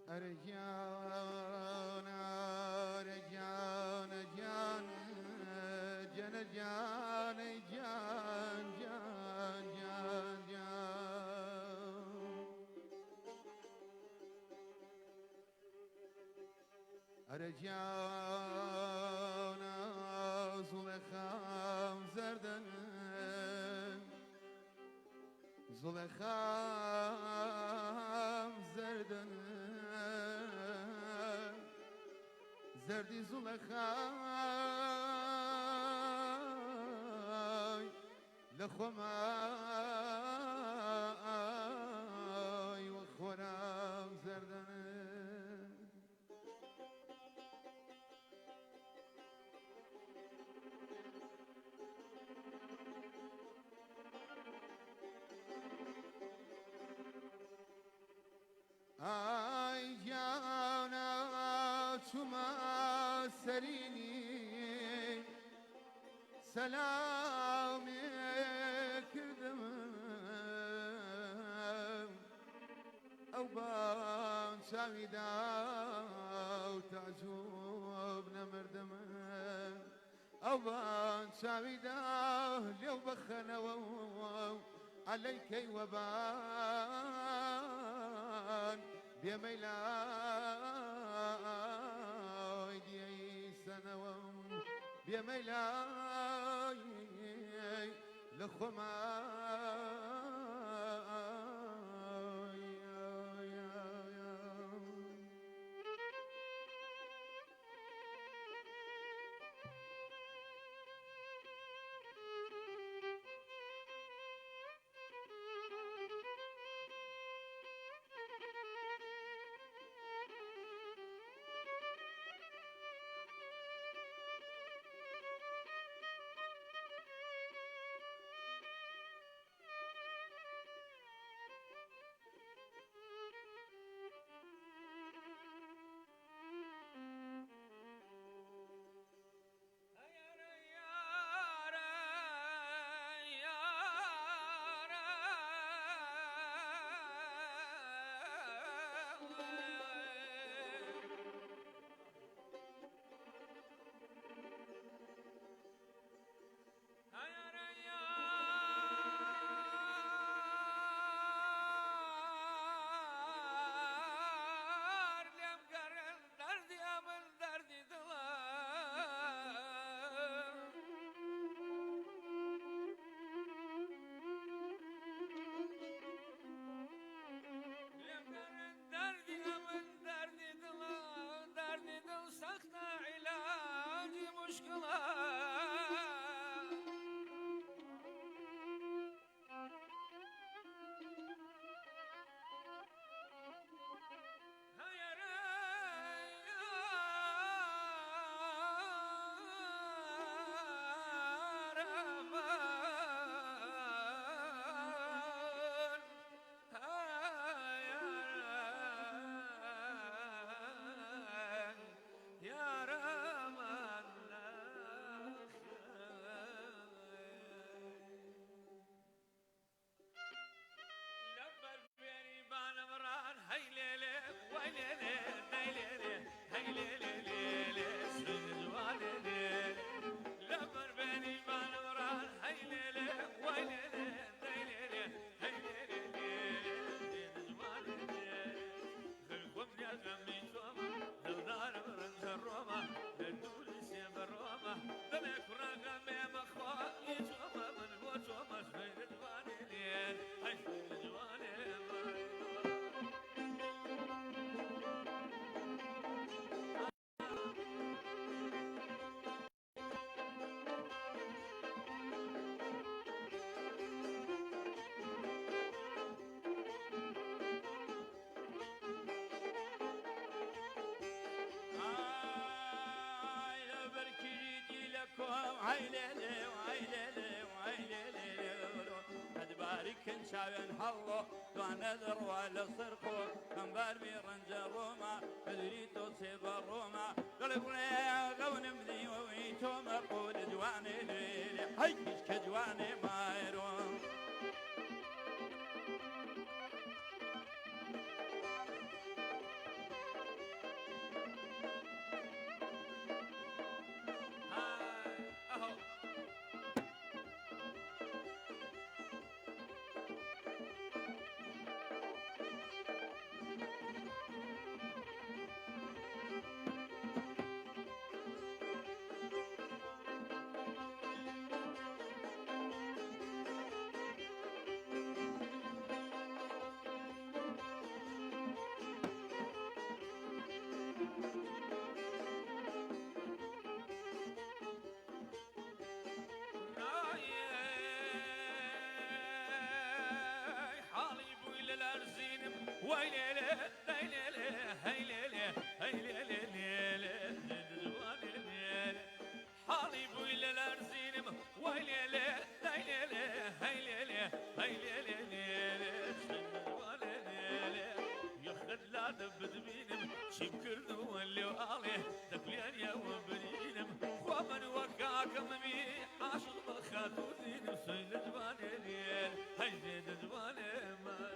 أرجان أرجان جان جان جان جان جان جان جان أرجان زلخام زردن زلخام زردن زردي زلخاي لخماي وخورام زردن آی جانا چما سرینی سلامی کردم او بان چاوی داو تعجب نمردم او بان چاوی داو لیو بخنو عليك وبان بميلاي دي سنوم بميلاي لخماي كن شاوين حلو دوان ذروا لصرخو كم باربي رنج روما بدريتو سيب الروما قلقنا غون مذي ويتو مرقود جواني ليلي حيش كجواني مايرون وای لێلێ لای لێلێ هەی لێلێ هەی لێلێ لێلێ دژوانێ لێلێ حاڵی بووی لە لەرزینم وای لێلێ لای لێلێ هەی لێلێ هەی لێلێ لێلێ دژوانێ لێلێ یەخت لادە بدبینم چیم کردووە لێو ئاڵێ دەکلێنیەوە برینم خوا من وەک کاکەمەمی عاشق بە خاتوو دینم سوی دژوانێ لێل هەی لێ دژوانێ مای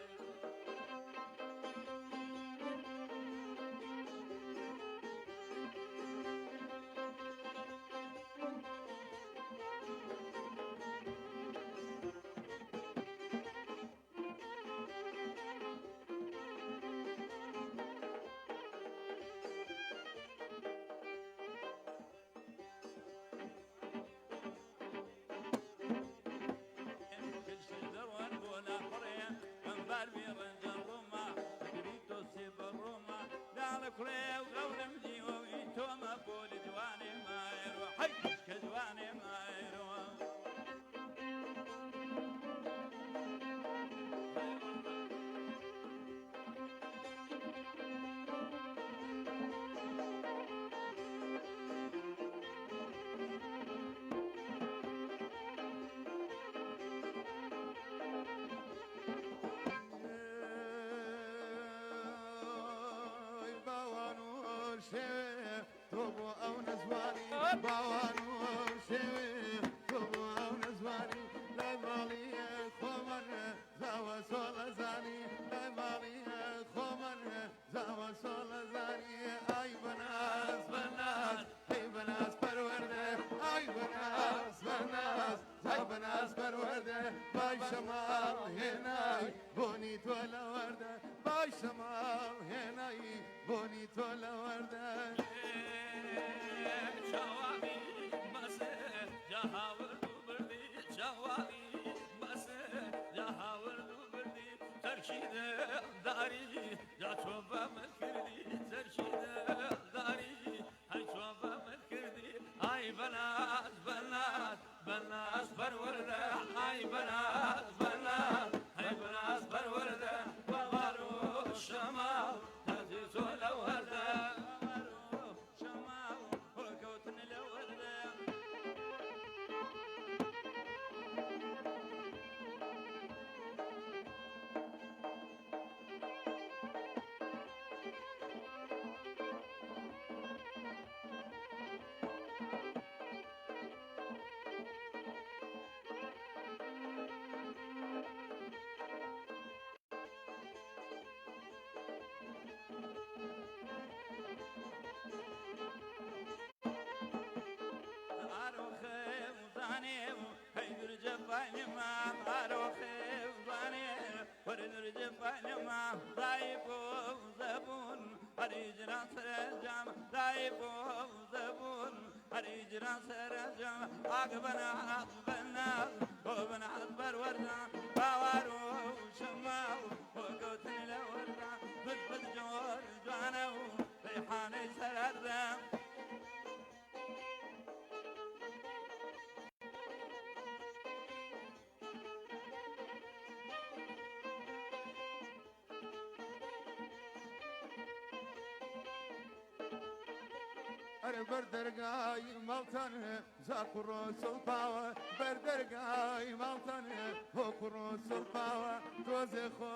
بردرگای مالتانه زاکرو سلطاوه بردرگای مالتانه هکرو سلطاوه توزه خو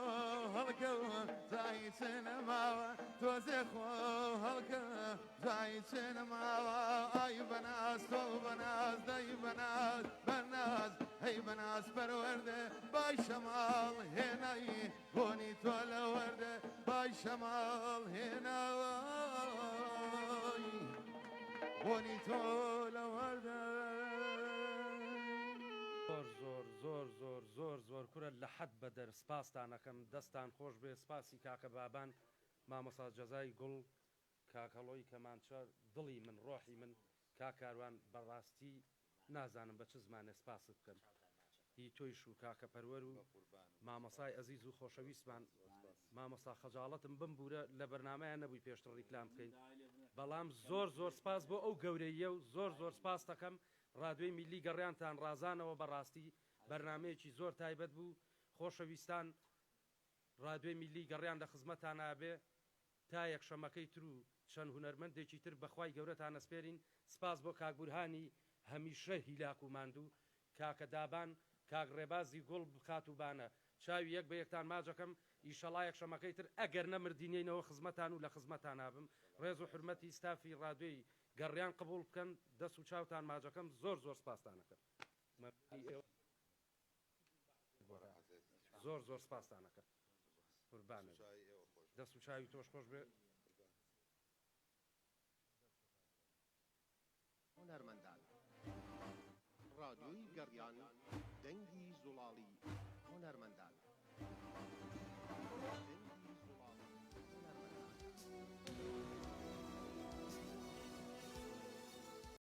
هلکه زای سینماوه توزه خو هلکه زای سینماوه ای بناس تو بناس دی بناس بناس هی بناس پرورده بای شمال هنایی بونی تو لورده بای شمال هنایی بونی تو لورده زۆر کورە لە حەد بەدەر سپاستانەکەم دەستان خۆش بێ سپاسی کاکە بابان مامۆستا جەزای گوڵ کاکەڵۆی کەمانچە دڵی من ڕۆحی من کاکاروان بەڕاستی نازانم بە چ زمانێ سپاست بکەم هی تۆیش و کاکە پەروەر و مامۆسای ئەزیز و خۆشەویستمان مامۆستا خەجاڵەتم بمبورە لە بەرنامەیان نەبووی پێشتر ڕیکلام بکەین بەڵام زۆر سپاس بۆ ئەو گەورەیە و زۆر سپاس دەکەم ڕادیۆی میلی گەڕیانتان ڕازانەوە بەڕاستی بەرنامەیەکی زۆر تایبەت بوو خۆشەویستان ڕادیۆی میلی گەڕیان لە خزمەتان نابێ تا یەکشەمەکەی تر و چەند هونەرمەندێکی تر بەخوای گەورەتان ئەسپێرین. سپاس بۆ کاک بورهانی هەمیشە هیلاک و ماندوو، کاکە دابان، کاک ڕێبازی گوڵ بخات و بانە چاوی یەک بە یەکتان ماجەکەم. ئیشەڵا یەکشەمەکەی تر ئەگەر نەمردینەوە خزمەتان و لە خزمەتان نابم. ڕێز و حرمەتی ستافی ڕادیۆی گەڕیان قبول بکەن، دەست و چاوتان ماجەکەم. زۆر زۆر سپاستانەکەم، زۆر زۆر سپاستانەکەم. قوربانە دەست و چاوی تۆش خۆش بێ. هونەرمەندان، ڕادیۆی گەڕیان دەنگی زوڵاڵی هونەرمەندان.